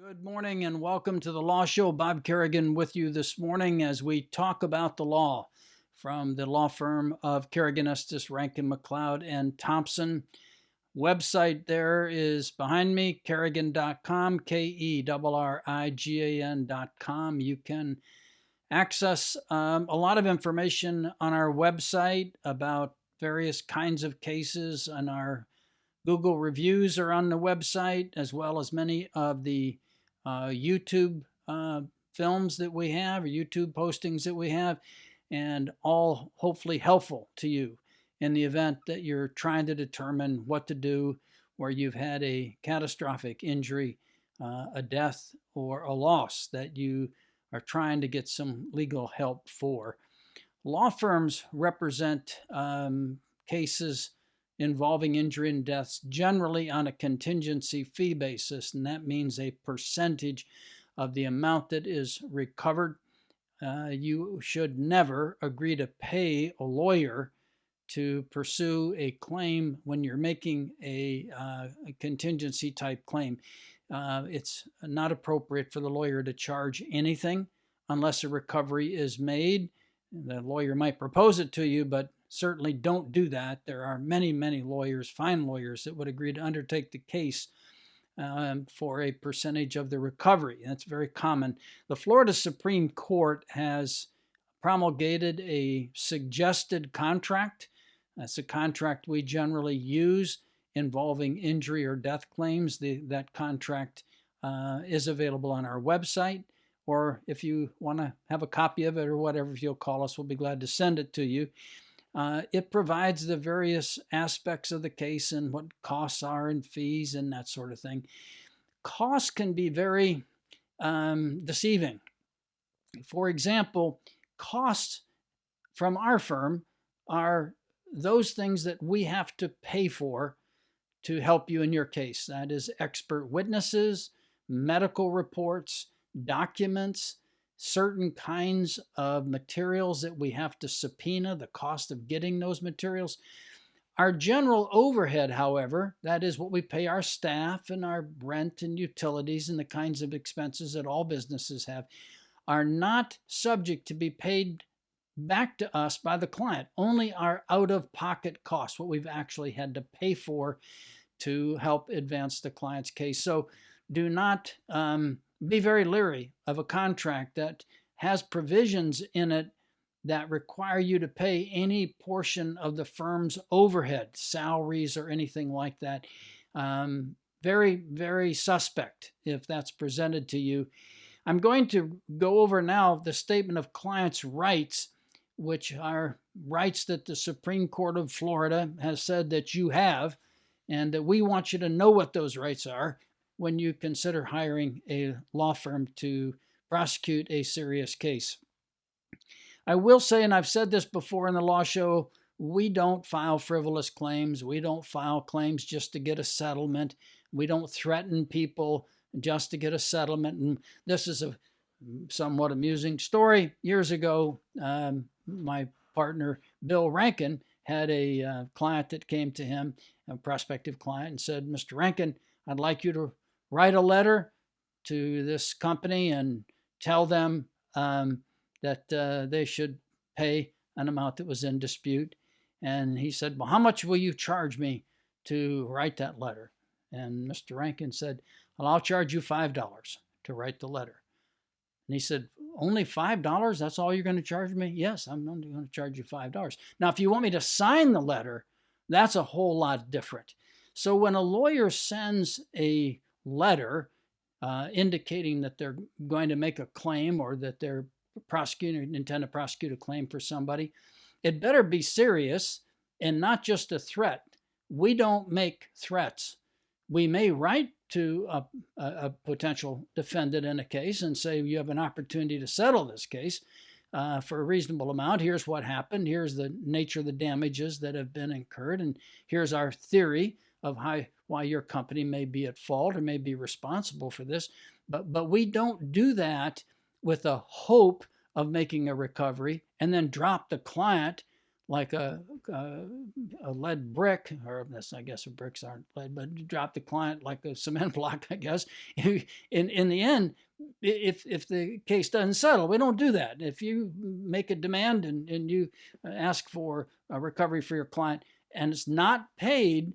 Good morning and welcome to the Law Show. Bob Kerrigan with you this morning as we talk about the law from the law firm of Kerrigan, Estes, Rankin, McLeod, and Thompson. Website there is behind me, Kerrigan.com, Kerrigan.com. You can access a lot of information on our website about various kinds of cases, and our Google reviews are on the website, as well as many of the YouTube films that we have, or YouTube postings that we have, and all hopefully helpful to you in the event that you're trying to determine what to do where you've had a catastrophic injury, a death, or a loss that you are trying to get some legal help for. Law firms represent cases involving injury and deaths generally on a contingency fee basis, and that means a percentage of the amount that is recovered. You should never agree to pay a lawyer to pursue a claim when you're making a contingency type claim. It's not appropriate for the lawyer to charge anything unless a recovery is made. The lawyer might propose it to you, but certainly don't do that. There are many, many lawyers, fine lawyers, that would agree to undertake the case for a percentage of the recovery. That's very common. The Florida Supreme Court has promulgated a suggested contract. That's a contract we generally use involving injury or death claims. That contract is available on our website, or if you want to have a copy of it or whatever, if you'll call us, we'll be glad to send it to you. It provides the various aspects of the case and what costs are and fees and that sort of thing. Costs can be very deceiving. For example, costs from our firm are those things that we have to pay for to help you in your case. That is expert witnesses, medical reports, documents, certain kinds of materials that we have to subpoena, the cost of getting those materials. Our general overhead, however, that is what we pay our staff and our rent and utilities and the kinds of expenses that all businesses have, are not subject to be paid back to us by the client. Only our out-of-pocket costs, what we've actually had to pay for to help advance the client's case. So do not be very leery of a contract that has provisions in it that require you to pay any portion of the firm's overhead, salaries or anything like that. Very, very suspect if that's presented to you. I'm going to go over now the statement of clients' rights, which are rights that the Supreme Court of Florida has said that you have, and that we want you to know what those rights are when you consider hiring a law firm to prosecute a serious case. I will say, and I've said this before in the law show, we don't file frivolous claims. We don't file claims just to get a settlement. We don't threaten people just to get a settlement. And this is a somewhat amusing story. Years ago, my partner, Bill Rankin, had a client that came to him, a prospective client, and said, "Mr. Rankin, I'd like you to write a letter to this company and tell them that they should pay an amount that was in dispute." And he said, "Well, how much will you charge me to write that letter?" And Mr. Rankin said, "Well, I'll charge you $5 to write the letter." And he said, "Only $5? That's all you're going to charge me?" "Yes, I'm only going to charge you $5. Now, if you want me to sign the letter, that's a whole lot different." So when a lawyer sends a letter indicating that they're going to make a claim, or that they're intend to prosecute a claim for somebody, it better be serious and not just a threat. We don't make threats. We may write to a potential defendant in a case and say, "You have an opportunity to settle this case for a reasonable amount. Here's what happened. Here's the nature of the damages that have been incurred. And here's our theory of why your company may be at fault or may be responsible for this." But we don't do that with a hope of making a recovery and then drop the client like a lead brick, or this, I guess bricks aren't lead, but you drop the client like a cement block, I guess. In the end, if the case doesn't settle, we don't do that. If you make a demand and you ask for a recovery for your client and it's not paid,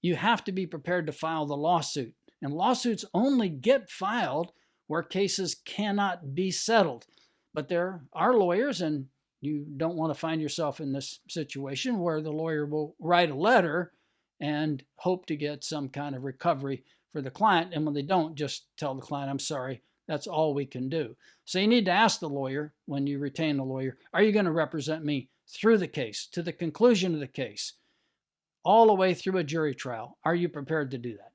you have to be prepared to file the lawsuit. And lawsuits only get filed where cases cannot be settled. But there are lawyers, and you don't want to find yourself in this situation where the lawyer will write a letter and hope to get some kind of recovery for the client. And when they don't, just tell the client, I'm sorry, that's all we can do. So you need to ask the lawyer, when you retain a lawyer, are you going to represent me through the case, to the conclusion of the case, all the way through a jury trial? Are you prepared to do that?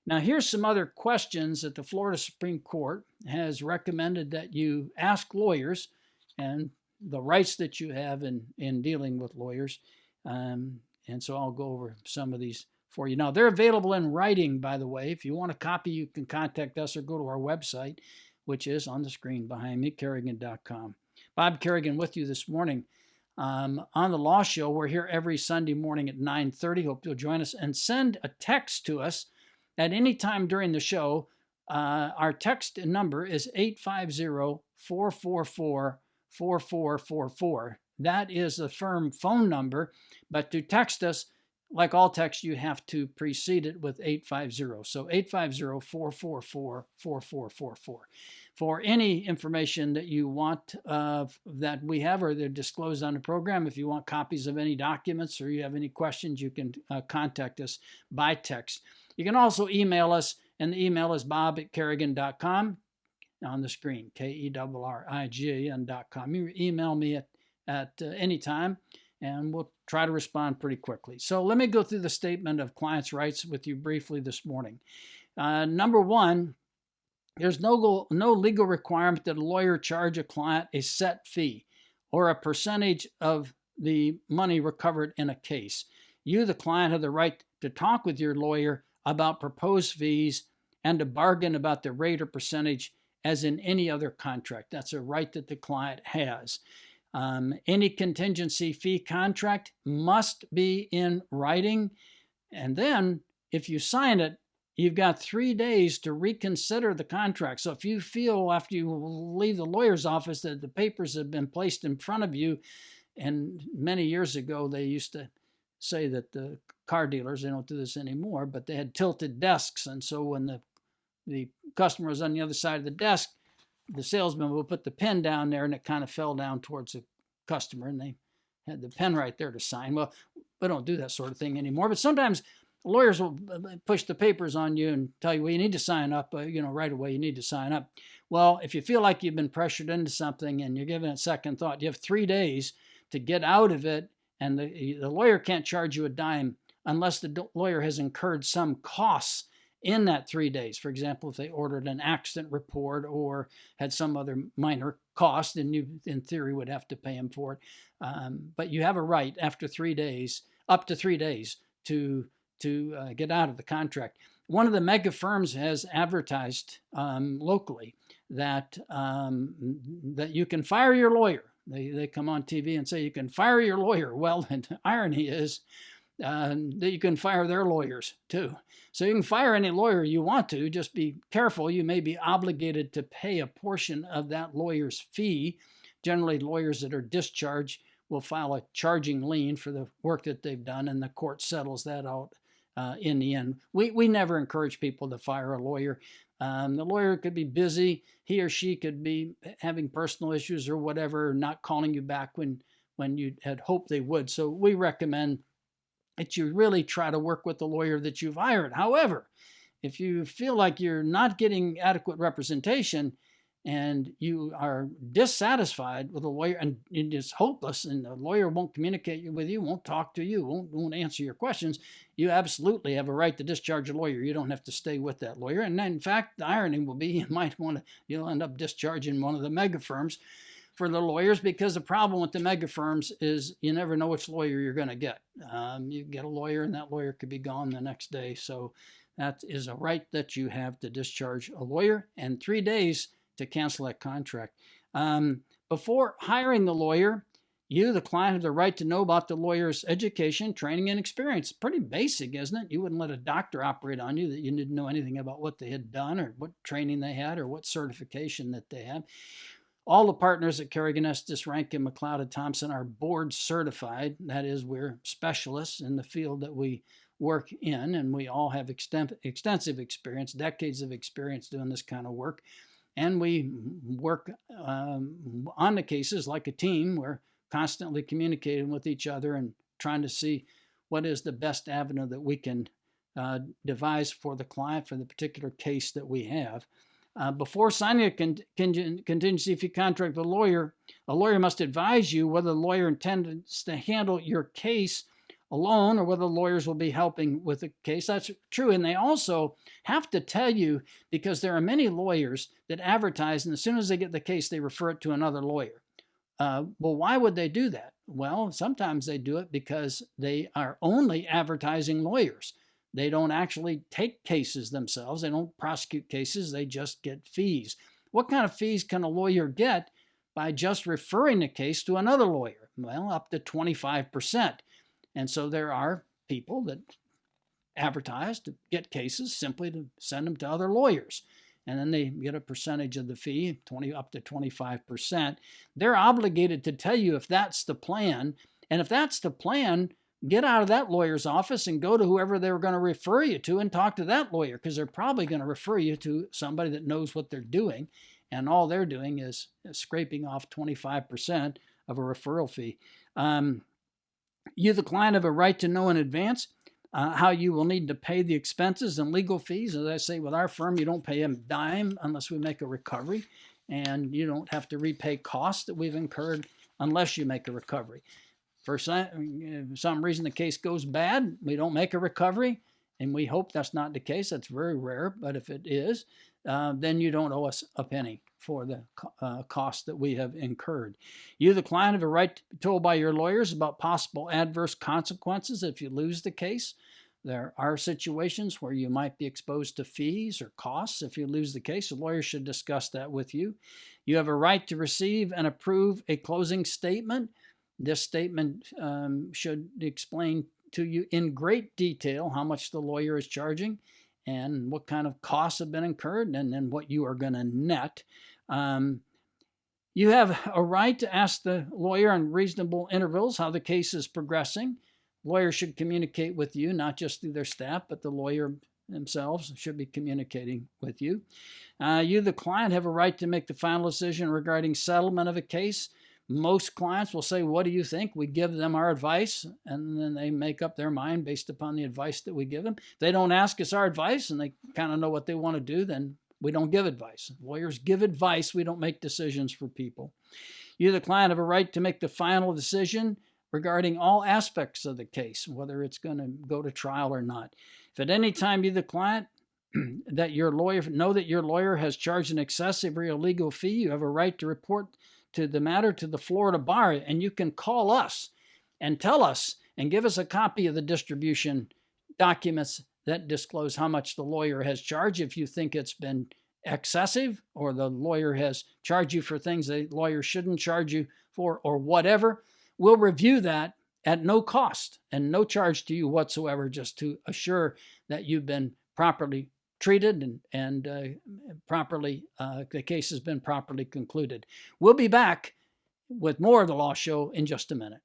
Now, here's some other questions that the Florida Supreme Court has recommended that you ask lawyers, and the rights that you have in dealing with lawyers. And so I'll go over some of these for you. Now, they're available in writing, by the way. If you want a copy, you can contact us or go to our website, which is on the screen behind me, Kerrigan.com. Bob Kerrigan with you this morning. On the Law Show, we're here every Sunday morning at 9:30. Hope you'll join us, and send a text to us at any time during the show. Our text number is 850-444-4444. That is the firm phone number, but to text us, like all text, you have to precede it with 850. So 850-444-4444. For any information that you want that we have or they're disclosed on the program, if you want copies of any documents or you have any questions, you can contact us by text. You can also email us, and the email is bob@kerrigan.com on the screen, KERRIGAN.com. You email me at any time, and we'll try to respond pretty quickly. So let me go through the statement of clients' rights with you briefly this morning. Number one, there's no legal requirement that a lawyer charge a client a set fee or a percentage of the money recovered in a case. You, the client, have the right to talk with your lawyer about proposed fees and to bargain about the rate or percentage as in any other contract. That's a right that the client has. Any contingency fee contract must be in writing. And then if you sign it, you've got 3 days to reconsider the contract. So if you feel after you leave the lawyer's office that the papers have been placed in front of you, and many years ago they used to say that the car dealers, they don't do this anymore, but they had tilted desks. And so when the customer was on the other side of the desk, the salesman would put the pen down there and it kind of fell down towards the customer and they had the pen right there to sign. Well, we don't do that sort of thing anymore, but sometimes lawyers will push the papers on you and tell you, well, you need to sign up, right away, you need to sign up. Well, if you feel like you've been pressured into something and you're giving it second thought, you have 3 days to get out of it, and the lawyer can't charge you a dime unless the lawyer has incurred some costs in that 3 days. For example, if they ordered an accident report or had some other minor cost, then you, in theory, would have to pay them for it. But you have a right after 3 days, up to 3 days, to get out of the contract. One of the mega firms has advertised locally that you can fire your lawyer. They come on TV and say you can fire your lawyer. Well, the irony is that you can fire their lawyers too. So you can fire any lawyer you want to, just be careful. You may be obligated to pay a portion of that lawyer's fee. Generally, lawyers that are discharged will file a charging lien for the work that they've done, and the court settles that out in the end. We never encourage people to fire a lawyer. The lawyer could be busy. He or she could be having personal issues or whatever, not calling you back when you had hoped they would. So we recommend that you really try to work with the lawyer that you've hired. However, if you feel like you're not getting adequate representation and you are dissatisfied with a lawyer and it is hopeless and the lawyer won't communicate with you, won't talk to you, won't answer your questions, you absolutely have a right to discharge a lawyer. You don't have to stay with that lawyer. And then, in fact, the irony will be you'll end up discharging one of the mega firms for the lawyers, because the problem with the mega firms is you never know which lawyer you're going to get. You get a lawyer and that lawyer could be gone the next day. So that is a right that you have to discharge a lawyer, and 3 days to cancel that contract. Before hiring the lawyer, You, the client, have the right to know about the lawyer's education, training, and experience. Pretty basic, isn't it? You wouldn't let a doctor operate on you that you didn't know anything about what they had done or what training they had or what certification that they have. All the partners at Kerrigan, Estes, Rankin, McLeod, and Thompson are board certified. That is, we're specialists in the field that we work in, and we all have extensive experience, decades of experience doing this kind of work. And we work on the cases like a team. We're constantly communicating with each other and trying to see what is the best avenue that we can devise for the client for the particular case that we have. Before signing a contingency fee contract with a lawyer must advise you whether the lawyer intends to handle your case alone or whether lawyers will be helping with the case. That's true. And they also have to tell you, because there are many lawyers that advertise, and as soon as they get the case, they refer it to another lawyer. Well, why would they do that? Well, sometimes they do it because they are only advertising lawyers. They don't actually take cases themselves. They don't prosecute cases. They just get fees. What kind of fees can a lawyer get by just referring a case to another lawyer? Well, up to 25%. And so there are people that advertise to get cases simply to send them to other lawyers. And then they get a percentage of the fee, up to 25%. They're obligated to tell you if that's the plan. And if that's the plan, get out of that lawyer's office and go to whoever they were going to refer you to and talk to that lawyer, because they're probably going to refer you to somebody that knows what they're doing. And all they're doing is scraping off 25% of a referral fee. You, the client, have a right to know in advance how you will need to pay the expenses and legal fees. As I say, with our firm, you don't pay a dime unless we make a recovery, and you don't have to repay costs that we've incurred unless you make a recovery. For some reason the case goes bad, we don't make a recovery, and we hope that's not the case. That's very rare, but if it is, then you don't owe us a penny for the cost that we have incurred. You, the client, have a right to be told by your lawyers about possible adverse consequences if you lose the case. There are situations where you might be exposed to fees or costs if you lose the case. A lawyer should discuss that with you. You have a right to receive and approve a closing statement. This statement should explain to you in great detail how much the lawyer is charging and what kind of costs have been incurred, and then what you are going to net. You have a right to ask the lawyer in reasonable intervals how the case is progressing. Lawyers should communicate with you, not just through their staff, but the lawyer themselves should be communicating with you. You, the client, have a right to make the final decision regarding settlement of a case. Most clients will say, what do you think? We give them our advice, and then they make up their mind based upon the advice that we give them. If they don't ask us our advice and they kind of know what they want to do, then we don't give advice. Lawyers give advice. We don't make decisions for people. You, the client, have a right to make the final decision regarding all aspects of the case, whether it's going to go to trial or not. If at any time you, the client, that your lawyer has charged an excessive or illegal fee, you have a right to report to the matter to the Florida Bar, and you can call us and tell us and give us a copy of the distribution documents that disclose how much the lawyer has charged if you think it's been excessive or the lawyer has charged you for things the lawyer shouldn't charge you for or whatever. We'll review that at no cost and no charge to you whatsoever, just to assure that you've been properly treated and properly, the case has been properly concluded. We'll be back with more of the Law Show in just a minute.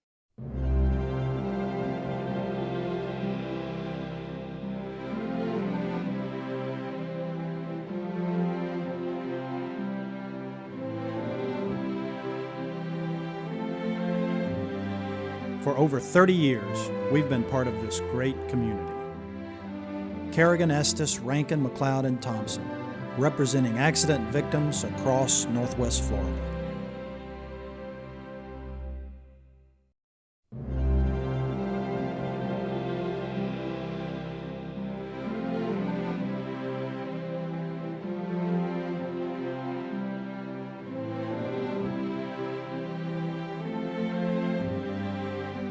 For over 30 years, we've been part of this great community. Kerrigan, Estes, Rankin, McLeod, and Thompson, representing accident victims across Northwest Florida.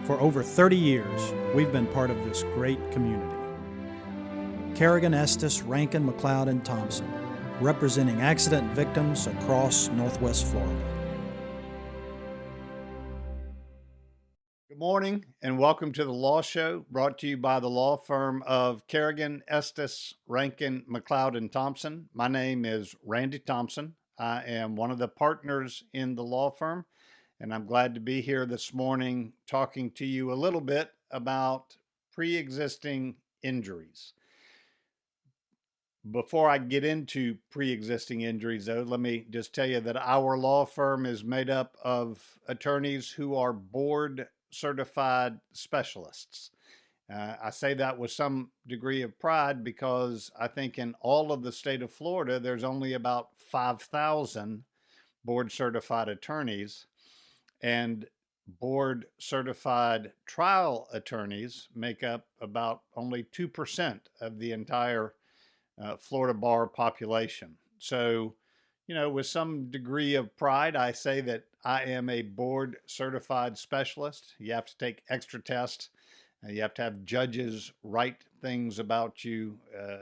For over 30 years, we've been part of this great community. Kerrigan, Estes, Rankin, McLeod, and Thompson, representing accident victims across Northwest Florida. morning and welcome to the Law Show, brought to you by the law firm of Kerrigan, Estes, Rankin, McLeod, and Thompson. My name is Randy Thompson. I am one of the partners in the law firm, and I'm glad to be here this morning talking to you a little bit about pre-existing injuries. Before I get into pre-existing injuries, though, let me just tell you that our law firm is made up of attorneys who are board certified specialists. I say that with some degree of pride because I think in all of the state of Florida, there's only about 5,000 board certified attorneys, and board certified trial attorneys make up about only 2% of the entire Florida bar population. So, with some degree of pride, I say that I am a board certified specialist. You have to take extra tests. You have to have judges write things about you,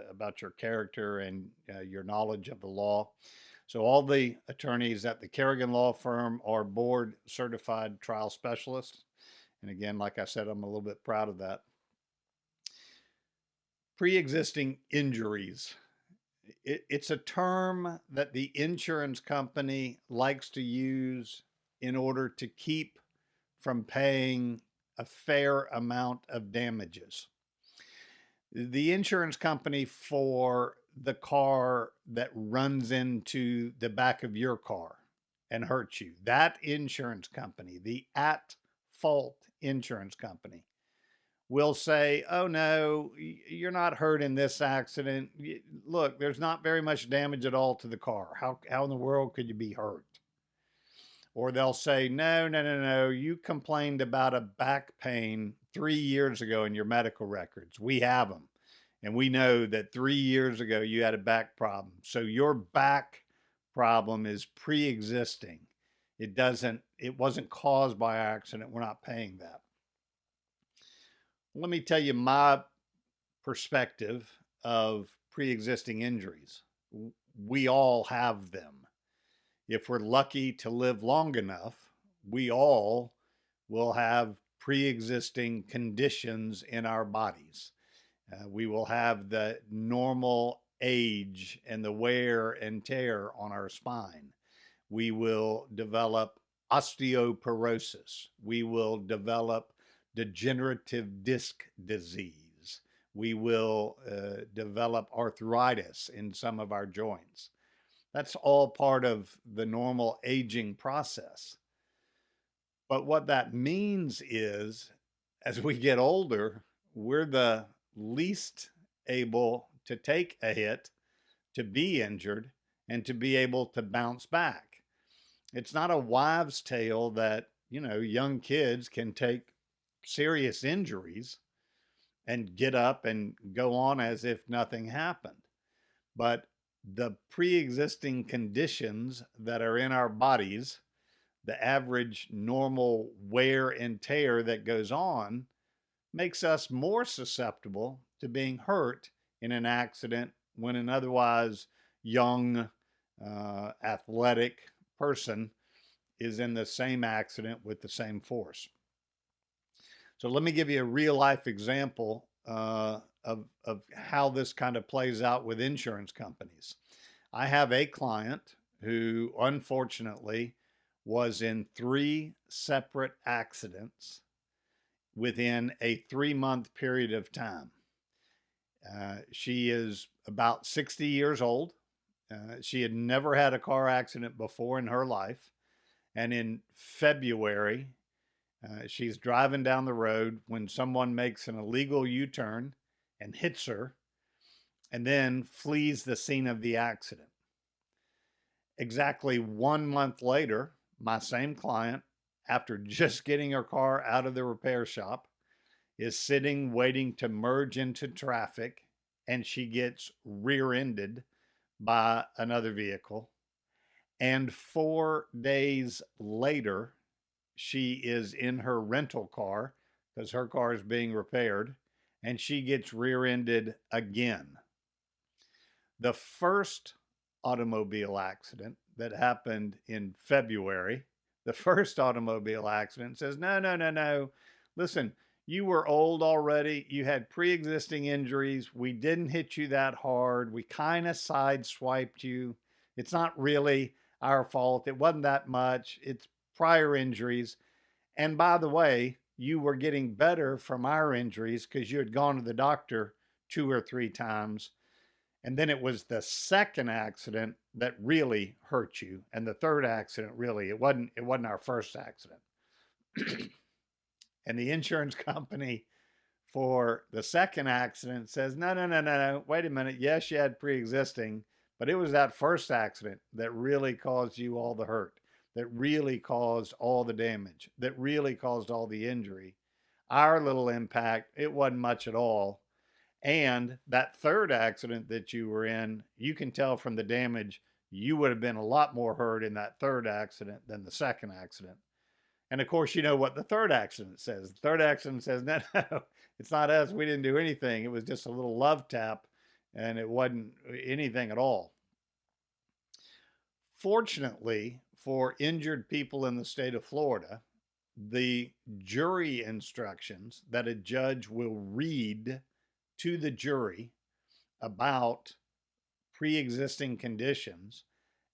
about your character and your knowledge of the law. So all the attorneys at the Kerrigan law firm are board certified trial specialists. And again, like I said, I'm a little bit proud of that. Pre-existing injuries. It's a term that the insurance company likes to use in order to keep from paying a fair amount of damages. The insurance company for the car that runs into the back of your car and hurts you, that insurance company, the at-fault insurance company, will say, oh no, you're not hurt in this accident. Look, there's not very much damage at all to the car. How in the world could you be hurt? Or they'll say, no, you complained about a back pain 3 years ago in your medical records. We have them. And we know that 3 years ago you had a back problem. So your back problem is pre-existing. It wasn't caused by accident. We're not paying that. Let me tell you my perspective of pre-existing injuries. We all have them. If we're lucky to live long enough, we all will have pre-existing conditions in our bodies. We will have the normal age and the wear and tear on our spine. We will develop osteoporosis. We will develop degenerative disc disease. We will develop arthritis in some of our joints. That's all part of the normal aging process. But what that means is, as we get older, we're the least able to take a hit, to be injured, and to be able to bounce back. It's not a wives' tale that, young kids can take serious injuries and get up and go on as if nothing happened. But the pre-existing conditions that are in our bodies, the average normal wear and tear that goes on, makes us more susceptible to being hurt in an accident when an otherwise young, athletic person is in the same accident with the same force. So let me give you a real life example of how this kind of plays out with insurance companies. I have a client who unfortunately was in 3 separate accidents within a 3-month period of time. She is about 60 years old. She had never had a car accident before in her life. And in February, she's driving down the road when someone makes an illegal U-turn and hits her and then flees the scene of the accident. Exactly 1 month later, my same client, after just getting her car out of the repair shop, is sitting waiting to merge into traffic, and she gets rear-ended by another vehicle. And 4 days later, she is in her rental car because her car is being repaired, and she gets rear-ended again. The first automobile accident that happened in February, the first automobile accident says, no. listen, you were old already. You had pre-existing injuries. We didn't hit you that hard. We kind of sideswiped you. It's not really our fault. It wasn't that much. It's prior injuries. And by the way, you were getting better from our injuries because you had gone to the doctor 2 or 3 times. And then it was the second accident that really hurt you. And the third accident, really, it wasn't our first accident. And the insurance company for the second accident says, no, no, no, no, no, wait a minute. Yes, you had pre-existing, but it was that first accident that really caused you all the hurt, that really caused all the damage, that really caused all the injury. Our little impact, it wasn't much at all. And that third accident that you were in, you can tell from the damage, you would have been a lot more hurt in that third accident than the second accident. And of course, you know what the third accident says. The third accident says, no, no, it's not us. We didn't do anything. It was just a little love tap, and it wasn't anything at all. Fortunately, for injured people in the state of Florida, the jury instructions that a judge will read to the jury about pre-existing conditions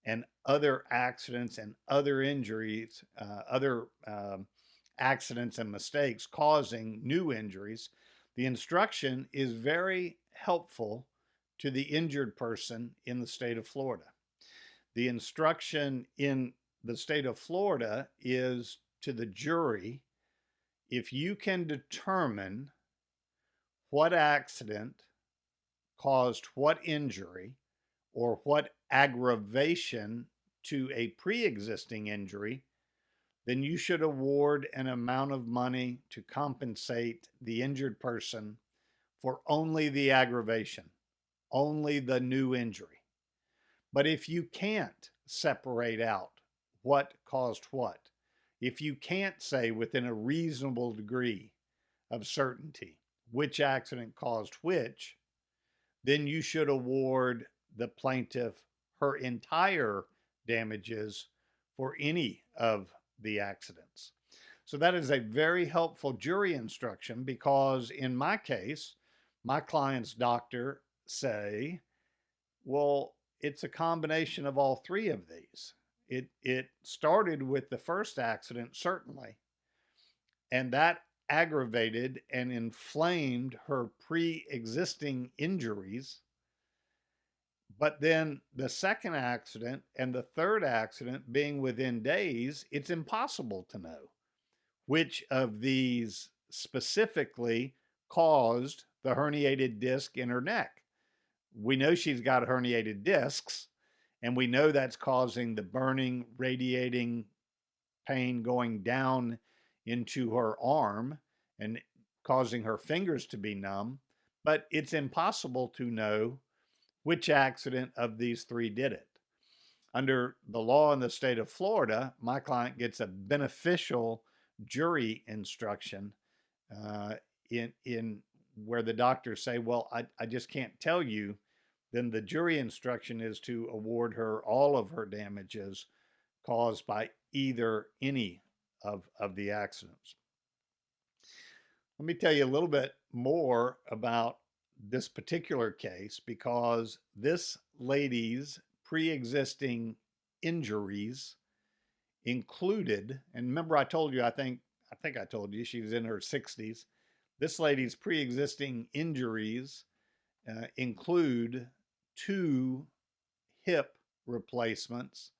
and other accidents and other injuries, other accidents and mistakes causing new injuries, the instruction is very helpful to the injured person in the state of Florida. The instruction in the state of Florida is to the jury, if you can determine what accident caused what injury or what aggravation to a pre-existing injury, then you should award an amount of money to compensate the injured person for only the aggravation, only the new injury. But if you can't separate out what caused what, if you can't say within a reasonable degree of certainty which accident caused which, then you should award the plaintiff her entire damages for any of the accidents. So that is a very helpful jury instruction because in my case, my client's doctor say, well, it's a combination of all three of these. It started with the first accident, certainly, and that aggravated and inflamed her pre-existing injuries. But then the second accident and the third accident being within days, it's impossible to know which of these specifically caused the herniated disc in her neck. We know she's got herniated discs, and we know that's causing the burning, radiating pain going down into her arm and causing her fingers to be numb, but it's impossible to know which accident of these three did it. Under the law in the state of Florida, my client gets a beneficial jury instruction in where the doctors say, well, I just can't tell you. Then the jury instruction is to award her all of her damages caused by either any of the accidents. Let me tell you a little bit more about this particular case because this lady's pre-existing injuries included, and remember I told you, I think I told you she was in her 60s. This lady's pre-existing injuries include 2 hip replacements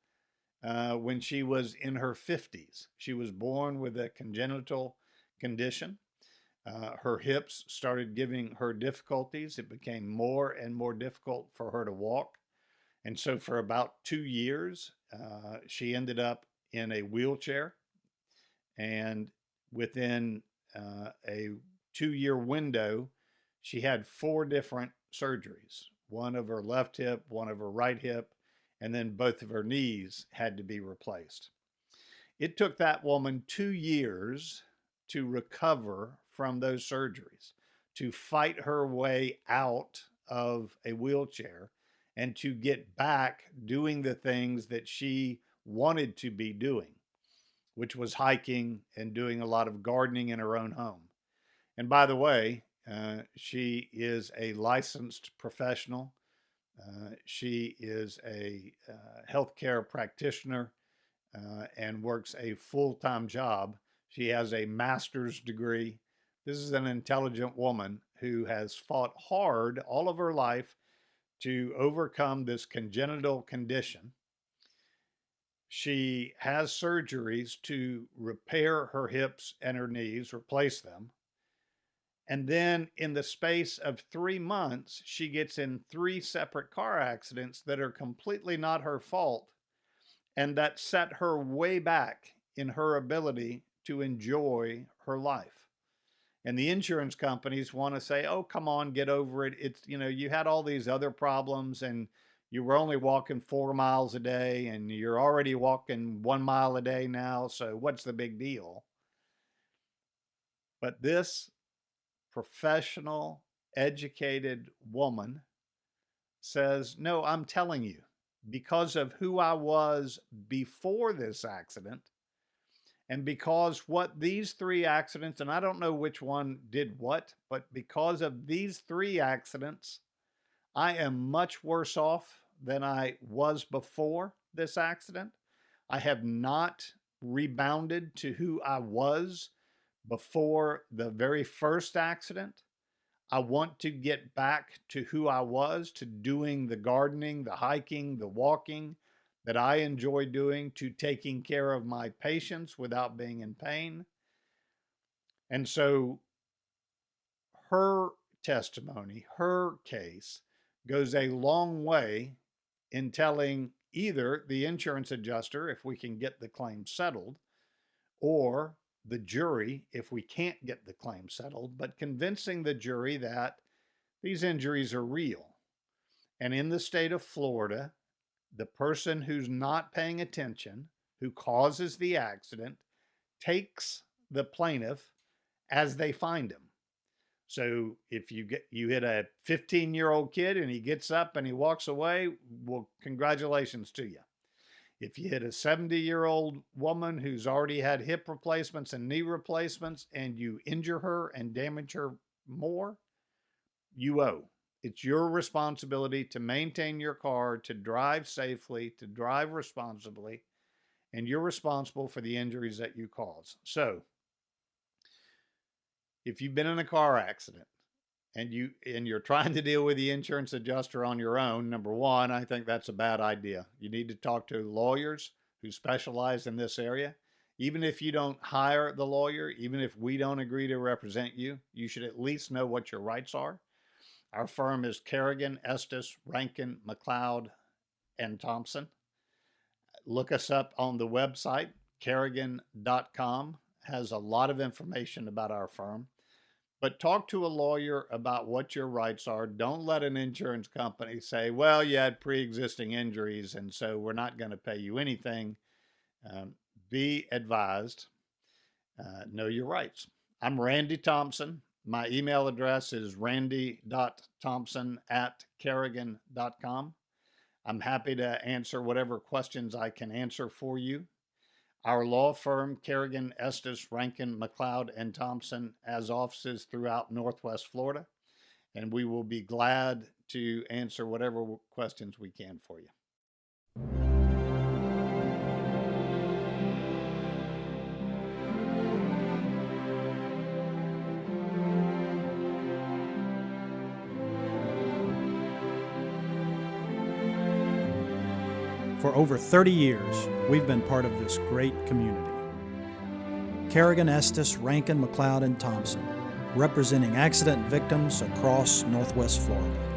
when she was in her 50s. She was born with a congenital condition. Her hips started giving her difficulties. It became more and more difficult for her to walk. And so for about 2 years, she ended up in a wheelchair. And within a 2-year window, she had 4 different surgeries. One of her left hip, one of her right hip, and then both of her knees had to be replaced. It took that woman 2 years to recover from those surgeries, to fight her way out of a wheelchair and to get back doing the things that she wanted to be doing. which was hiking and doing a lot of gardening in her own home. And by the way, she is a licensed professional. She is a healthcare practitioner and works a full-time job. She has a master's degree. This is an intelligent woman who has fought hard all of her life to overcome this congenital condition. She has surgeries to repair her hips and her knees, replace them. And then in the space of 3 months, she gets in 3 separate car accidents that are completely not her fault, and that set her way back in her ability to enjoy her life. And the insurance companies want to say, oh, come on, get over it. It's, you had all these other problems and you were only walking 4 miles a day and you're already walking 1 mile a day now. So what's the big deal? But this professional, educated woman says, no, I'm telling you, because of who I was before this accident, and because what these 3 accidents, and I don't know which one did what, but because of these 3 accidents, I am much worse off than I was before this accident. I have not rebounded to who I was before the very first accident. I want to get back to who I was, to doing the gardening, the hiking, the walking that I enjoy doing, to taking care of my patients without being in pain. And so her testimony, her case, goes a long way in telling either the insurance adjuster, if we can get the claim settled, or the jury, if we can't get the claim settled, but convincing the jury that these injuries are real. And in the state of Florida, the person who's not paying attention, who causes the accident, takes the plaintiff as they find him. So if you hit a 15-year-old kid and he gets up and he walks away, well, congratulations to you. If you hit a 70-year-old woman who's already had hip replacements and knee replacements and you injure her and damage her more, you owe. It's your responsibility to maintain your car, to drive safely, to drive responsibly, and you're responsible for the injuries that you cause. So, if you've been in a car accident and you're trying to deal with the insurance adjuster on your own, number one, I think that's a bad idea. You need to talk to lawyers who specialize in this area. Even if you don't hire the lawyer, even if we don't agree to represent you, you should at least know what your rights are. Our firm is Kerrigan, Estes, Rankin, McLeod, and Thompson. Look us up on the website. Kerrigan.com has a lot of information about our firm. But talk to a lawyer about what your rights are. Don't let an insurance company say, well, you had pre-existing injuries, and so we're not going to pay you anything. Be advised. Know your rights. I'm Randy Thompson. My email address is randy.thompson@kerrigan.com. I'm happy to answer whatever questions I can answer for you. Our law firm, Kerrigan, Estes, Rankin, McLeod, and Thompson, has offices throughout Northwest Florida, and we will be glad to answer whatever questions we can for you. For over 30 years, we've been part of this great community. Kerrigan, Estes, Rankin, McLeod, and Thompson, representing accident victims across Northwest Florida.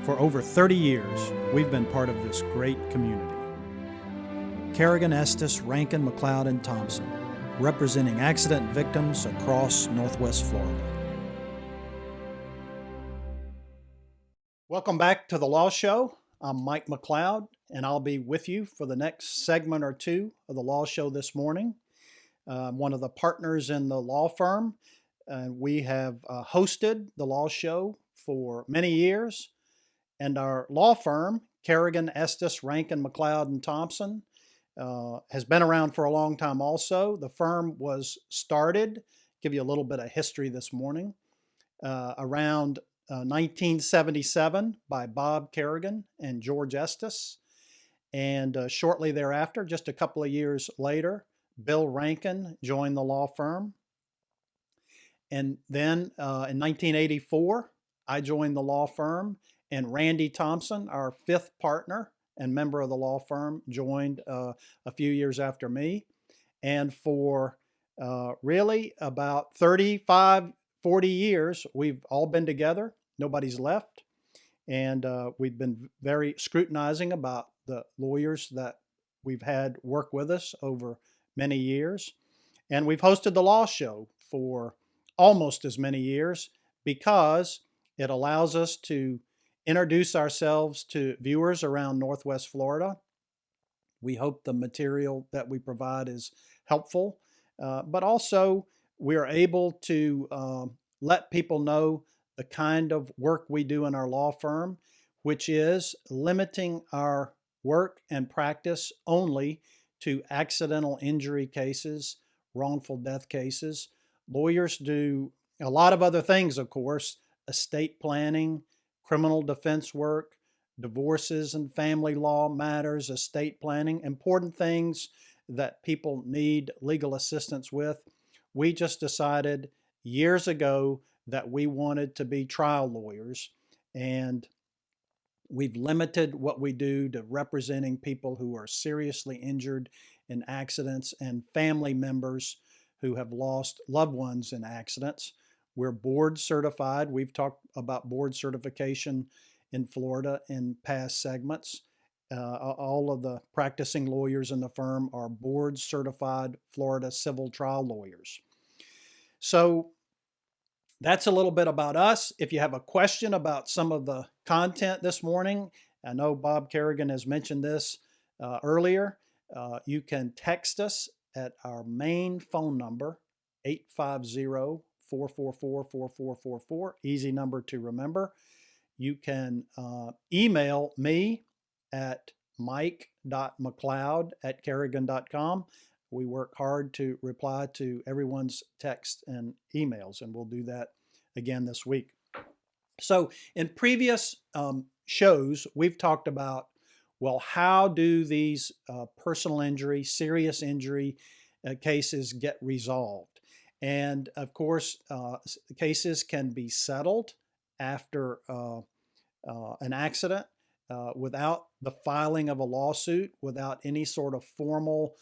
For over 30 years, we've been part of this great community. Kerrigan, Estes, Rankin, McLeod, and Thompson, representing accident victims across Northwest Florida. Welcome back to The Law Show. I'm Mike McLeod, and I'll be with you for the next segment or two of the Law Show this morning. I'm one of the partners in the law firm, and we have hosted the Law Show for many years. And our law firm, Kerrigan, Estes, Rankin, McLeod, and Thompson, has been around for a long time also. The firm was started, give you a little bit of history this morning, around 1977 by Bob Kerrigan and George Estes. And shortly thereafter, just a couple of years later, Bill Rankin joined the law firm. And then in 1984, I joined the law firm, and Randy Thompson, our fifth partner and member of the law firm, joined a few years after me. And for really about 35, 40 years, we've all been together. Nobody's left. And we've been very scrutinizing about the lawyers that we've had work with us over many years. And we've hosted the Law Show for almost as many years because it allows us to introduce ourselves to viewers around Northwest Florida. We hope the material that we provide is helpful, but also we are able to let people know the kind of work we do in our law firm, which is limiting our work and practice only to accidental injury cases, wrongful death cases. Lawyers do a lot of other things, of course, estate planning, criminal defense work, divorces and family law matters, estate planning, important things that people need legal assistance with. We just decided years ago that we wanted to be trial lawyers, and we've limited what we do to representing people who are seriously injured in accidents and family members who have lost loved ones in accidents. We're board certified. We've talked about board certification in Florida in past segments. All of the practicing lawyers in the firm are board certified Florida civil trial lawyers. So that's a little bit about us. If you have a question about some of the content this morning, I know Bob Kerrigan has mentioned this earlier, you can text us at our main phone number, 850-444-4444, easy number to remember. You can email me at mike.mcleod@kerrigan.com. We work hard to reply to everyone's texts and emails, and we'll do that again this week. So in previous shows, we've talked about, well, how do these personal injury, serious injury cases get resolved? And of course, cases can be settled after an accident without the filing of a lawsuit, without any sort of formal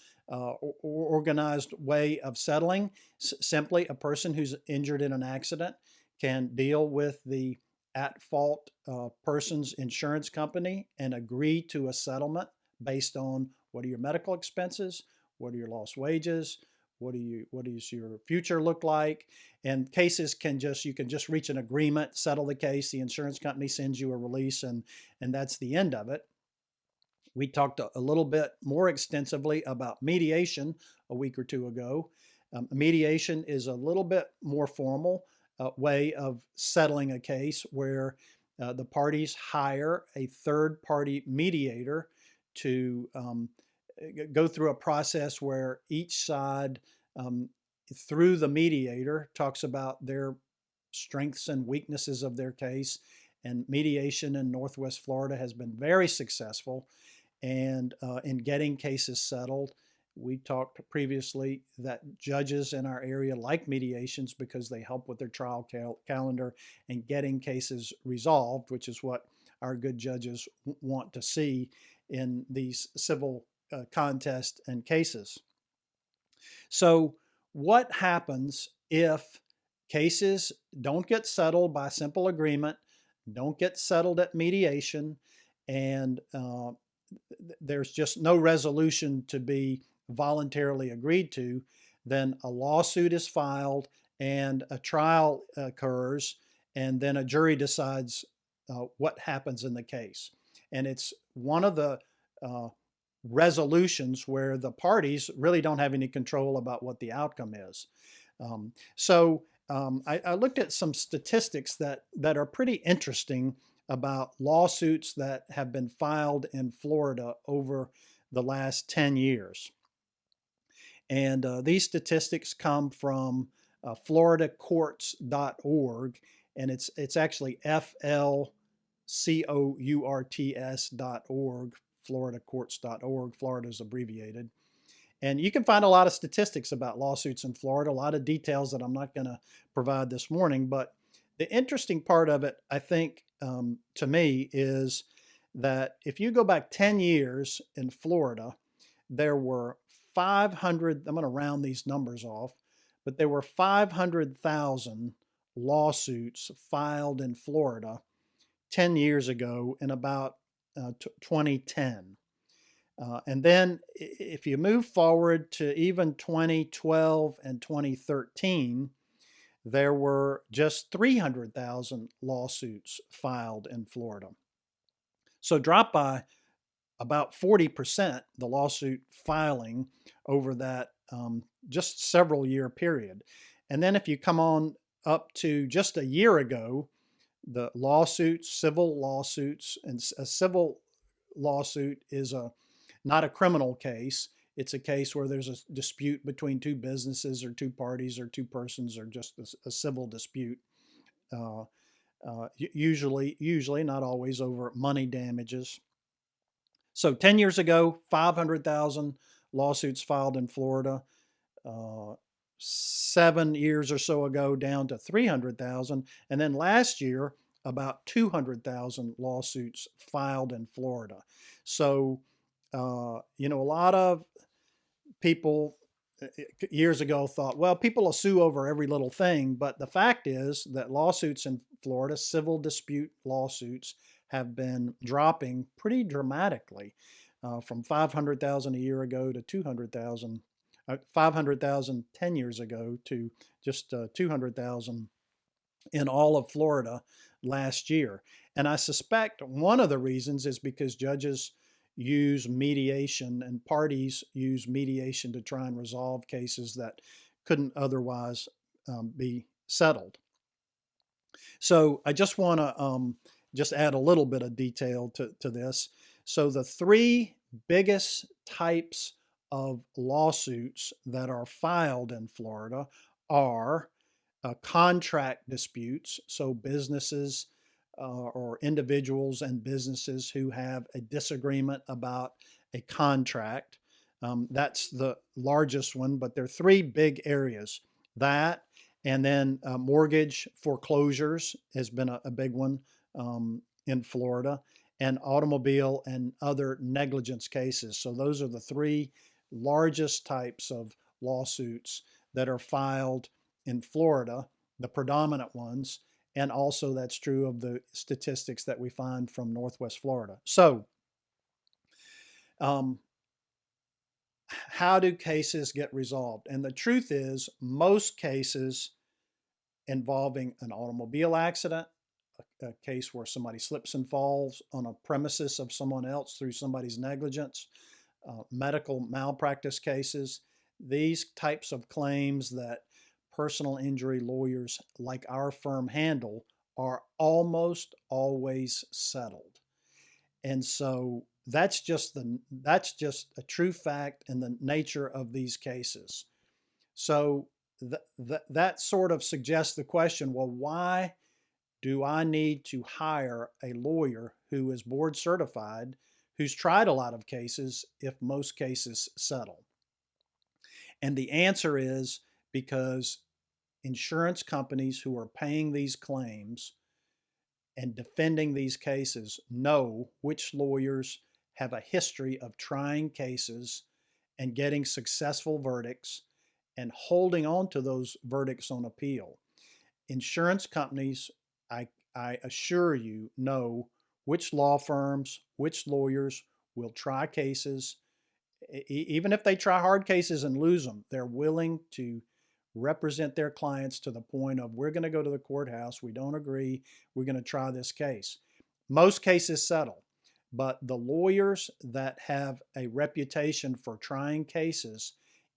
organized way of settling. Simply, a person who's injured in an accident can deal with the at-fault person's insurance company and agree to a settlement based on what are your medical expenses, what are your lost wages, what does your future look like? And cases you can just reach an agreement, settle the case, the insurance company sends you a release, and that's the end of it. We talked a little bit more extensively about mediation a week or two ago. Mediation is a little bit more formal way of settling a case where the parties hire a third-party mediator to go through a process where each side, through the mediator, talks about their strengths and weaknesses of their case. And mediation in Northwest Florida has been very successful. And in getting cases settled, we talked previously that judges in our area like mediations because they help with their trial calendar and getting cases resolved, which is what our good judges want to see in these civil contests and cases. So what happens if cases don't get settled by simple agreement, don't get settled at mediation, and there's just no resolution to be voluntarily agreed to? Then a lawsuit is filed and a trial occurs, and then a jury decides what happens in the case. And it's one of the resolutions where the parties really don't have any control about what the outcome is. I looked at some statistics that are pretty interesting about lawsuits that have been filed in Florida over the last 10 years. And these statistics come from floridacourts.org, and it's actually FLCOURTS.org, floridacourts.org. Florida's abbreviated. And you can find a lot of statistics about lawsuits in Florida, a lot of details that I'm not going to provide this morning. But the interesting part of it, I think, to me, is that if you go back 10 years in Florida, there were 500, I'm going to round these numbers off, but there were 500,000 lawsuits filed in Florida 10 years ago in about 2010. And then if you move forward to even 2012 and 2013, there were just 300,000 lawsuits filed in Florida. So dropped by about 40%, the lawsuit filing over that just several year period. And then if you come on up to just a year ago, the lawsuits, civil lawsuits, and a civil lawsuit is not a criminal case. It's a case where there's a dispute between two businesses or two parties or two persons, or just a civil dispute. Usually, not always, over money damages. So 10 years ago, 500,000 lawsuits filed in Florida. 7 years or so ago, down to 300,000. And then last year, about 200,000 lawsuits filed in Florida. So, a lot of people years ago thought, well, people will sue over every little thing. But the fact is that lawsuits in Florida, civil dispute lawsuits, have been dropping pretty dramatically, from 500,000 a year ago to 200,000, 500,000 10 years ago to just 200,000 in all of Florida last year. And I suspect one of the reasons is because judges use mediation and parties use mediation to try and resolve cases that couldn't otherwise be settled. So I just want to just add a little bit of detail to this. So the three biggest types of lawsuits that are filed in Florida are contract disputes. So businesses or individuals and businesses who have a disagreement about a contract. That's the largest one, but there are three big areas. That, and then mortgage foreclosures has been a big one in Florida, and automobile and other negligence cases. So those are the three largest types of lawsuits that are filed in Florida, the predominant ones, and also that's true of the statistics that we find from Northwest Florida. So how do cases get resolved? And the truth is, most cases involving an automobile accident, a case where somebody slips and falls on a premises of someone else through somebody's negligence, medical malpractice cases, these types of claims that personal injury lawyers like our firm handle are almost always settled. And so that's just a true fact in the nature of these cases. So that sort of suggests the question, well, why do I need to hire a lawyer who is board certified, who's tried a lot of cases, if most cases settle? And the answer is because insurance companies who are paying these claims and defending these cases know which lawyers have a history of trying cases and getting successful verdicts and holding on to those verdicts on appeal. Insurance companies, I assure you, know which law firms, which lawyers will try cases. Even if they try hard cases and lose them, they're willing to represent their clients to the point of, we're going to go to the courthouse, we don't agree, we're going to try this case. Most cases settle, but the lawyers that have a reputation for trying cases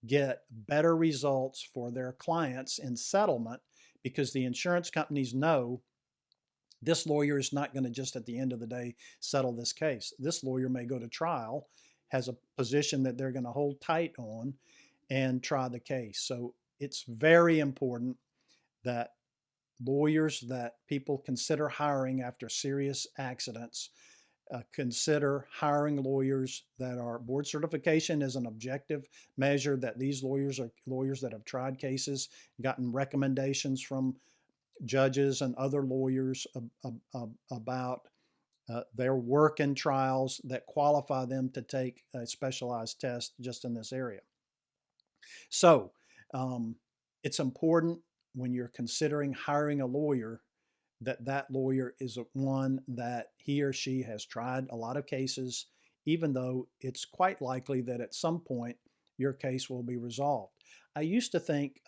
get better results for their clients in settlement because the insurance companies know this lawyer is not going to just at the end of the day settle this case. This lawyer may go to trial, has a position that they're going to hold tight on and try the case. So it's very important that lawyers that people consider hiring after serious accidents consider hiring lawyers that are board certification is an objective measure, that these lawyers are lawyers that have tried cases, gotten recommendations from judges and other lawyers about their work in trials that qualify them to take a specialized test just in this area. So it's important when you're considering hiring a lawyer that that lawyer is one that he or she has tried a lot of cases, even though it's quite likely that at some point your case will be resolved. I used to think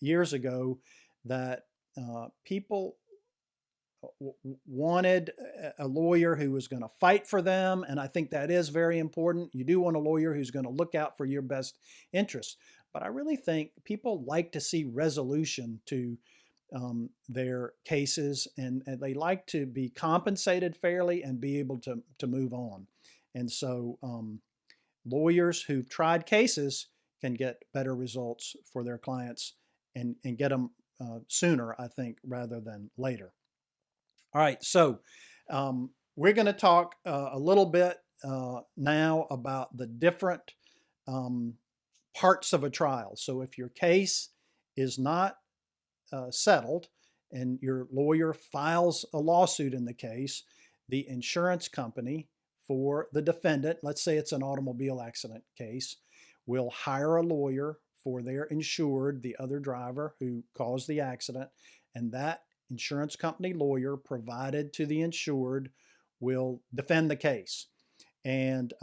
years ago that people wanted a lawyer who was going to fight for them, and I think that is very important. You do want a lawyer who's going to look out for your best interests, but I really think people like to see resolution to their cases, and they like to be compensated fairly and be able to move on. And so lawyers who've tried cases can get better results for their clients and get them sooner, I think, rather than later. All right, so we're going to talk a little bit now about the different parts of a trial. So if your case is not settled and your lawyer files a lawsuit in the case, the insurance company for the defendant, let's say it's an automobile accident case, will hire a lawyer for their insured, the other driver who caused the accident, and that insurance company lawyer provided to the insured will defend the case. And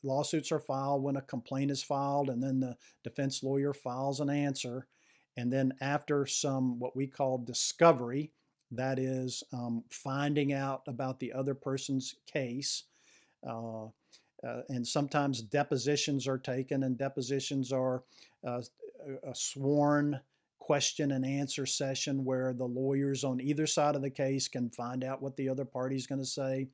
lawsuits are filed when a complaint is filed, and then the defense lawyer files an answer. And then after some what we call discovery, that is finding out about the other person's case, and sometimes depositions are taken, and depositions are a sworn question and answer session where the lawyers on either side of the case can find out what the other party is going to say.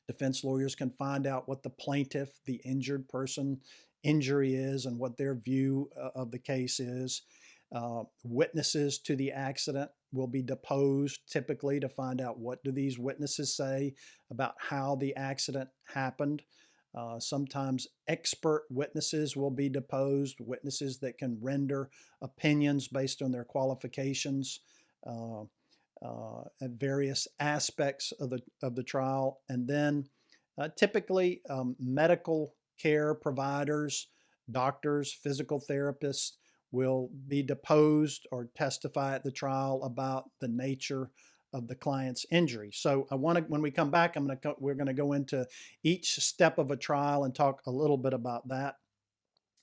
Defense lawyers can find out what the plaintiff, the injured person, injury is and what their view of the case is. Witnesses to the accident will be deposed typically to find out what do these witnesses say about how the accident happened. Sometimes expert witnesses will be deposed, witnesses that can render opinions based on their qualifications at various aspects of the trial. And then typically medical care providers, doctors, physical therapists will be deposed or testify at the trial about the nature of the client's injury. So when we come back, we're going to go into each step of a trial and talk a little bit about that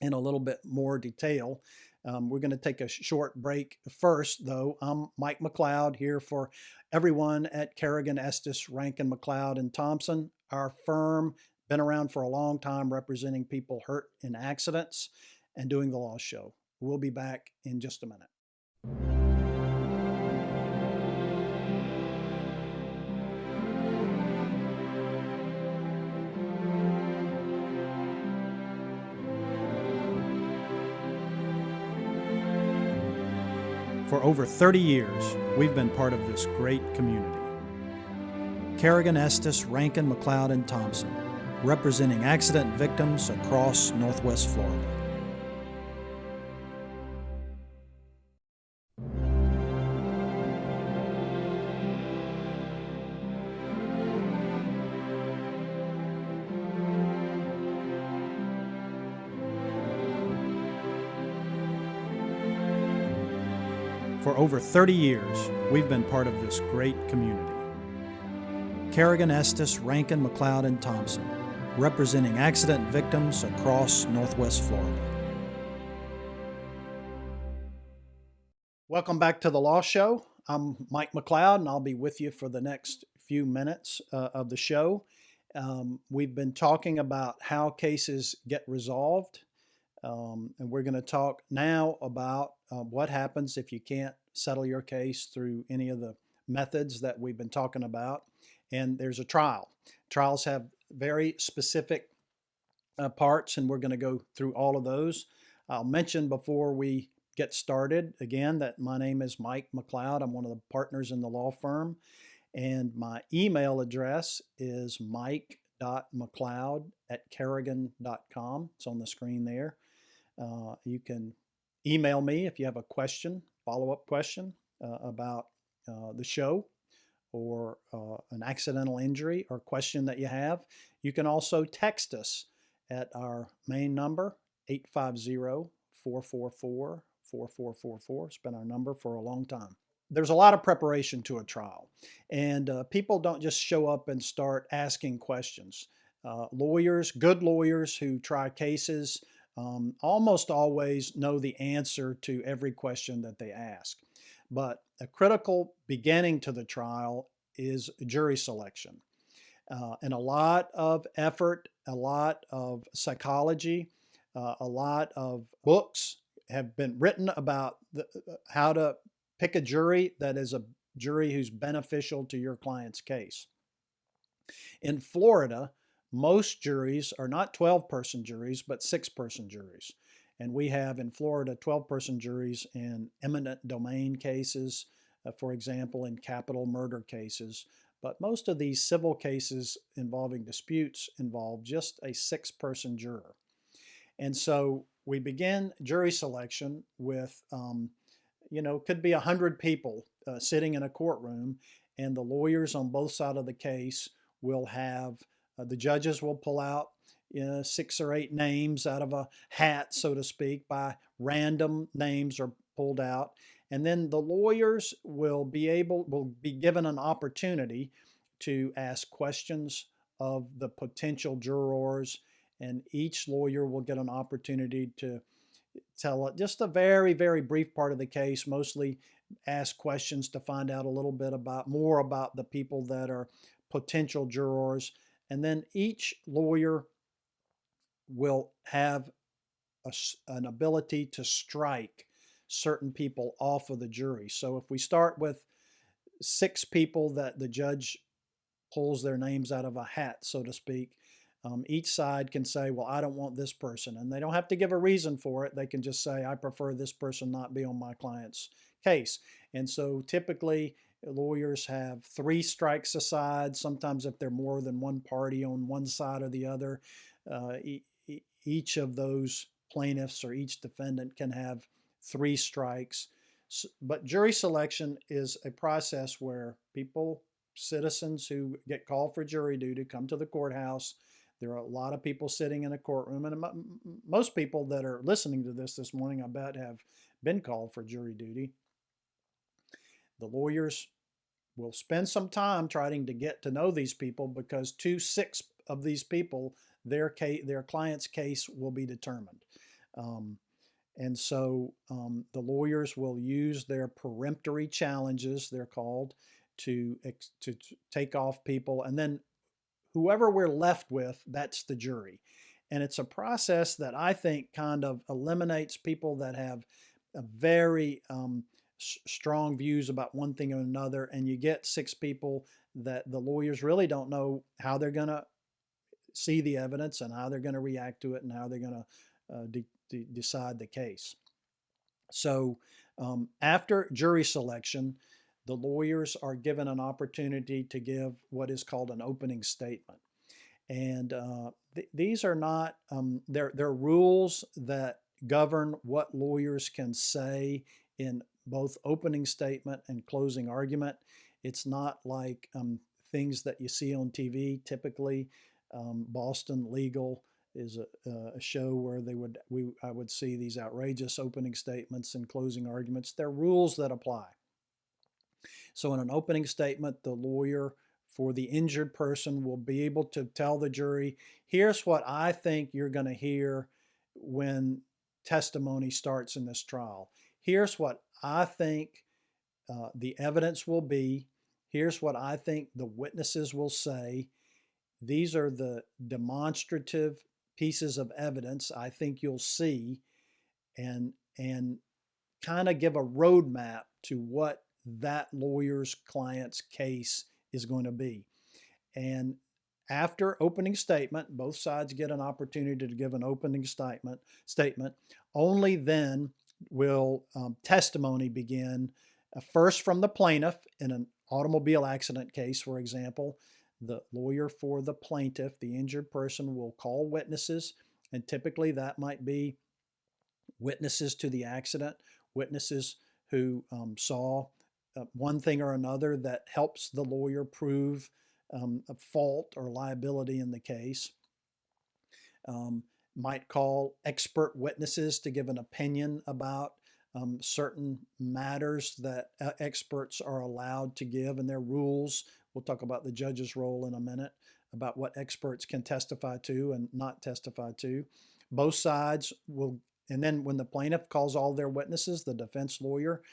in a little bit more detail. We're going to take a short break first, though. I'm Mike McLeod here for everyone at Kerrigan, Estes, Rankin, McLeod, and Thompson. Our firm been around for a long time representing people hurt in accidents and doing the law show. We'll be back in just a minute. For over 30 years, we've been part of this great community. Kerrigan, Estes, Rankin, McLeod, and Thompson, representing accident victims across Northwest Florida. For over 30 years, we've been part of this great community. Kerrigan, Estes, Rankin, McLeod, and Thompson, representing accident victims across Northwest Florida. Welcome back to the Law Show. I'm Mike McLeod, and I'll be with you for the next few minutes of the show. We've been talking about how cases get resolved, and we're going to talk now about what happens if you can't settle your case through any of the methods that we've been talking about. And there's a trial. Trials have very specific parts, and we're going to go through all of those. I'll mention before we get started again that my name is Mike McLeod. I'm one of the partners in the law firm, and my email address is mike.mcleod@kerrigan.com. It's on the screen there. You can email me if you have a question, follow-up question about the show, or an accidental injury or question that you have. You can also text us at our main number, 850-444-4444. It's been our number for a long time. There's a lot of preparation to a trial, and people don't just show up and start asking questions. Lawyers, good lawyers who try cases, almost always know the answer to every question that they ask. But a critical beginning to the trial is jury selection. And a lot of effort, a lot of psychology, a lot of books have been written about how to pick a jury that is a jury who's beneficial to your client's case. In Florida, most juries are not 12-person juries, but 6-person juries. And we have in Florida 12-person juries in eminent domain cases, for example, in capital murder cases. But most of these civil cases involving disputes involve just a 6-person juror. And so we begin jury selection with, could be 100 people sitting in a courtroom, and the lawyers on both sides of the case will have, the judges will pull out 6 or 8 names out of a hat, so to speak, by random names are pulled out. And then the lawyers will be given an opportunity to ask questions of the potential jurors, and each lawyer will get an opportunity to tell just a very, very brief part of the case, mostly ask questions to find out a little bit more about the people that are potential jurors. And then each lawyer will have an ability to strike certain people off of the jury. So if we start with 6 people that the judge pulls their names out of a hat, so to speak, each side can say, well, I don't want this person. And they don't have to give a reason for it. They can just say, I prefer this person not be on my client's case. And so typically lawyers have 3 strikes aside. Sometimes if they're more than one party on one side or the other, each of those plaintiffs or each defendant can have 3 strikes. But jury selection is a process where citizens who get called for jury duty come to the courthouse. There are a lot of people sitting in a courtroom, and most people that are listening to this morning, I bet, have been called for jury duty. The lawyers will spend some time trying to get to know these people, because 2/6 of these people, their client's case will be determined. And so the lawyers will use their peremptory challenges, they're called, to take off people. And then whoever we're left with, that's the jury. And it's a process that I think kind of eliminates people that have a very strong views about one thing or another. And you get 6 people that the lawyers really don't know how they're going to see the evidence and how they're going to react to it and how they're going to decide the case. So after jury selection, the lawyers are given an opportunity to give what is called an opening statement. And these are not, they're rules that govern what lawyers can say in both opening statement and closing argument. It's not like things that you see on TV. Typically, Boston Legal is a show where I would see these outrageous opening statements and closing arguments. They're rules that apply. So in an opening statement, the lawyer for the injured person will be able to tell the jury, here's what I think you're going to hear when testimony starts in this trial. Here's what I think the evidence will be. Here's what I think the witnesses will say. These are the demonstrative pieces of evidence I think you'll see, and kind of give a roadmap to what that lawyer's client's case is going to be. And after opening statement, both sides get an opportunity to give an opening statement. Only then will testimony begin. First from the plaintiff in an automobile accident case, for example. The lawyer for the plaintiff, the injured person, will call witnesses, and typically that might be witnesses to the accident, witnesses who saw one thing or another that helps the lawyer prove a fault or liability in the case. Might call expert witnesses to give an opinion about certain matters that experts are allowed to give and their rules. We'll talk about the judge's role in a minute, about what experts can testify to and not testify to. Both sides will, and then when the plaintiff calls all their witnesses, the defense lawyer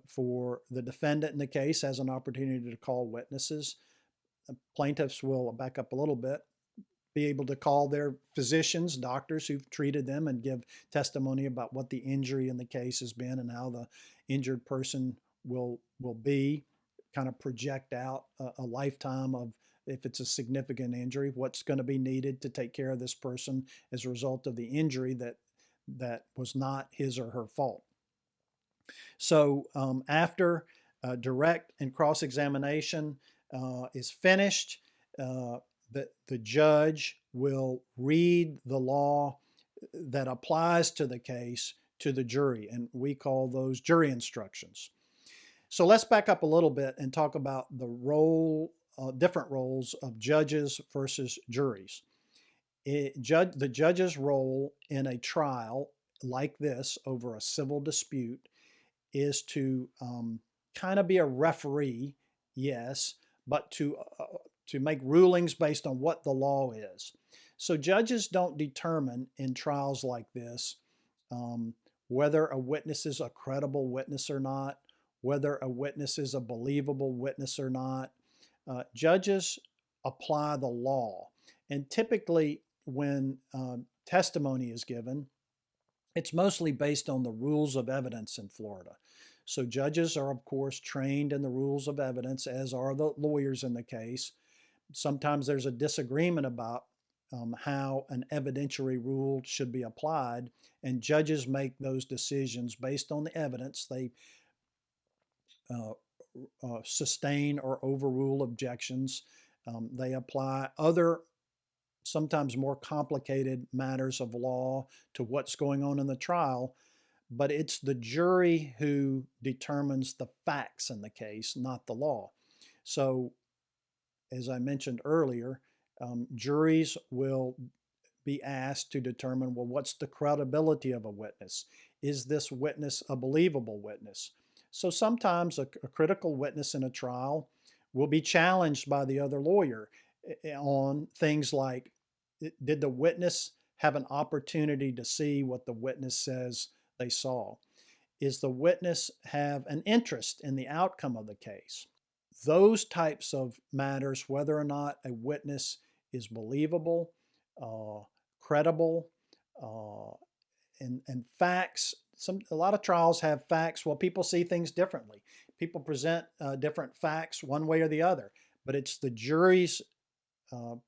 for the defendant in the case has an opportunity to call witnesses. Plaintiffs will, back up a little bit, be able to call their physicians, doctors who've treated them, and give testimony about what the injury in the case has been and how the injured person will be, kind of project out a lifetime of, if it's a significant injury, what's going to be needed to take care of this person as a result of the injury that was not his or her fault. So after direct and cross-examination is finished, the judge will read the law that applies to the case to the jury, and we call those jury instructions. So let's back up a little bit and talk about the different roles of judges versus juries. The judge's role in a trial like this over a civil dispute is to kind of be a referee, yes, but to make rulings based on what the law is. So judges don't determine in trials like this whether a witness is a credible witness or not, whether a witness is a believable witness or not. Judges apply the law. And typically when testimony is given, it's mostly based on the rules of evidence in Florida. So judges are, of course, trained in the rules of evidence, as are the lawyers in the case. Sometimes there's a disagreement about how an evidentiary rule should be applied, and judges make those decisions based on the evidence. They sustain or overrule objections. They apply other, sometimes more complicated matters of law to what's going on in the trial, but it's the jury who determines the facts in the case, not the law. So, as I mentioned earlier, juries will be asked to determine, well, what's the credibility of a witness? Is this witness a believable witness? So sometimes a critical witness in a trial will be challenged by the other lawyer on things like, did the witness have an opportunity to see what the witness says they saw? Is the witness have an interest in the outcome of the case? Those types of matters, whether or not a witness is believable, credible, and facts. A lot of trials have facts. Well, people see things differently. People present different facts one way or the other, but it's the jury's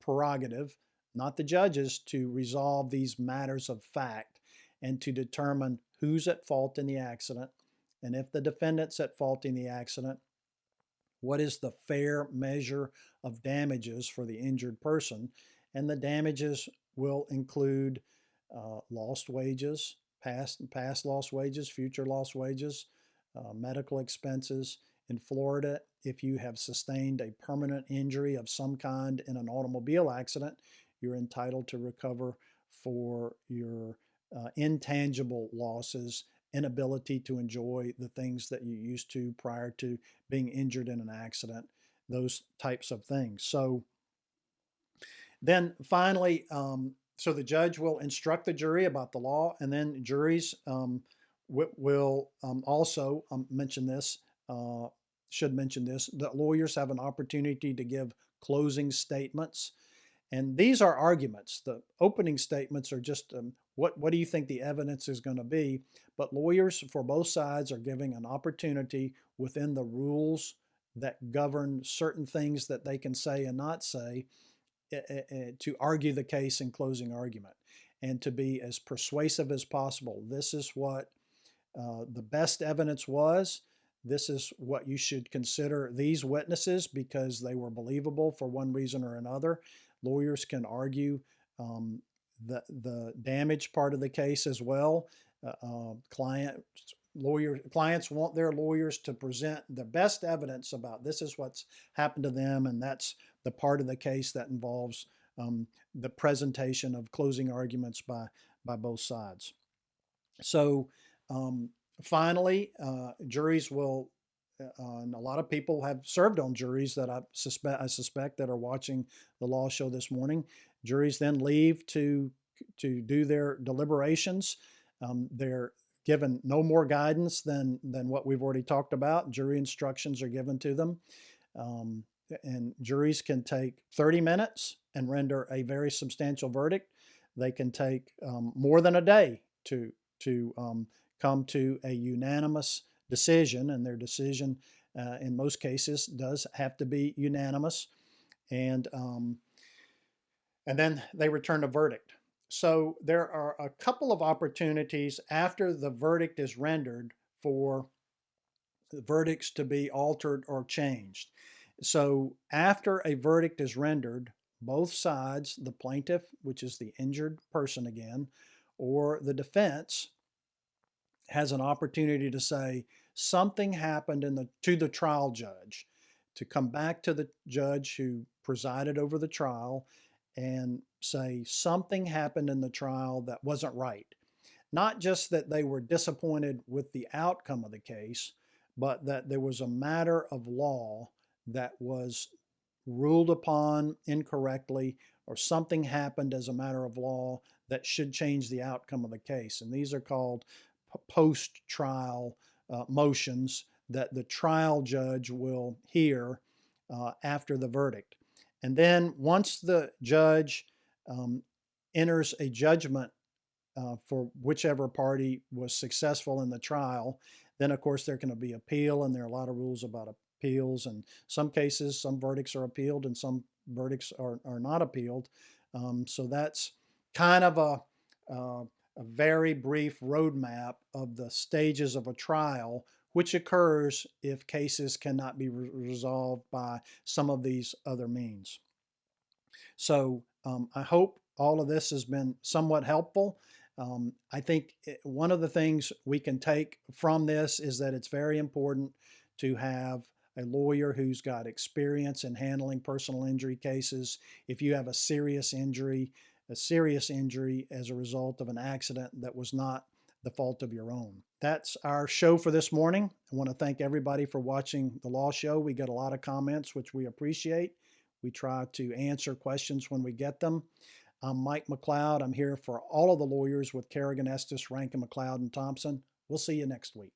prerogative, not the judges, to resolve these matters of fact and to determine who's at fault in the accident, and if the defendant's at fault in the accident, what is the fair measure of damages for the injured person. And the damages will include lost wages, past lost wages, future lost wages, medical expenses. In Florida, if you have sustained a permanent injury of some kind in an automobile accident, you're entitled to recover for your intangible losses, inability to enjoy the things that you used to prior to being injured in an accident, those types of things. So then finally, so the judge will instruct the jury about the law, and then juries will also mention this, should mention this, that lawyers have an opportunity to give closing statements. And these are arguments. The opening statements are just what do you think the evidence is going to be? But lawyers for both sides are giving an opportunity within the rules that govern certain things that they can say and not say to argue the case in closing argument and to be as persuasive as possible. This is what the best evidence was. This is what you should consider these witnesses because they were believable for one reason or another. Lawyers can argue the damage part of the case as well. Clients want their lawyers to present the best evidence about this is what's happened to them, and that's the part of the case that involves the presentation of closing arguments by both sides. So finally, juries will, and a lot of people have served on juries that I suspect that are watching the law show this morning. Juries then leave to do their deliberations. They're given no more guidance than what we've already talked about. Jury instructions are given to them. And juries can take 30 minutes and render a very substantial verdict. They can take more than a day to come to a unanimous decision, and their decision in most cases does have to be unanimous, and then they return a verdict. So there are a couple of opportunities after the verdict is rendered for the verdicts to be altered or changed. So after a verdict is rendered, both sides, the plaintiff, which is the injured person again, or the defense, has an opportunity to say something happened to the trial judge, to come back to the judge who presided over the trial and say something happened in the trial that wasn't right. Not just that they were disappointed with the outcome of the case, but that there was a matter of law that was ruled upon incorrectly, or something happened as a matter of law that should change the outcome of the case. And these are called post-trial motions that the trial judge will hear after the verdict. And then once the judge enters a judgment for whichever party was successful in the trial, then of course there can be appeal, and there are a lot of rules about appeals. And some cases, some verdicts are appealed and some verdicts are not appealed. So that's kind of a very brief roadmap of the stages of a trial, which occurs if cases cannot be resolved by some of these other means. So I hope all of this has been somewhat helpful. I think one of the things we can take from this is that it's very important to have a lawyer who's got experience in handling personal injury cases. If you have a serious injury as a result of an accident that was not the fault of your own. That's our show for this morning. I want to thank everybody for watching the Law Show. We get a lot of comments, which we appreciate. We try to answer questions when we get them. I'm Mike McLeod. I'm here for all of the lawyers with Kerrigan, Estes, Rankin, McLeod, and Thompson. We'll see you next week.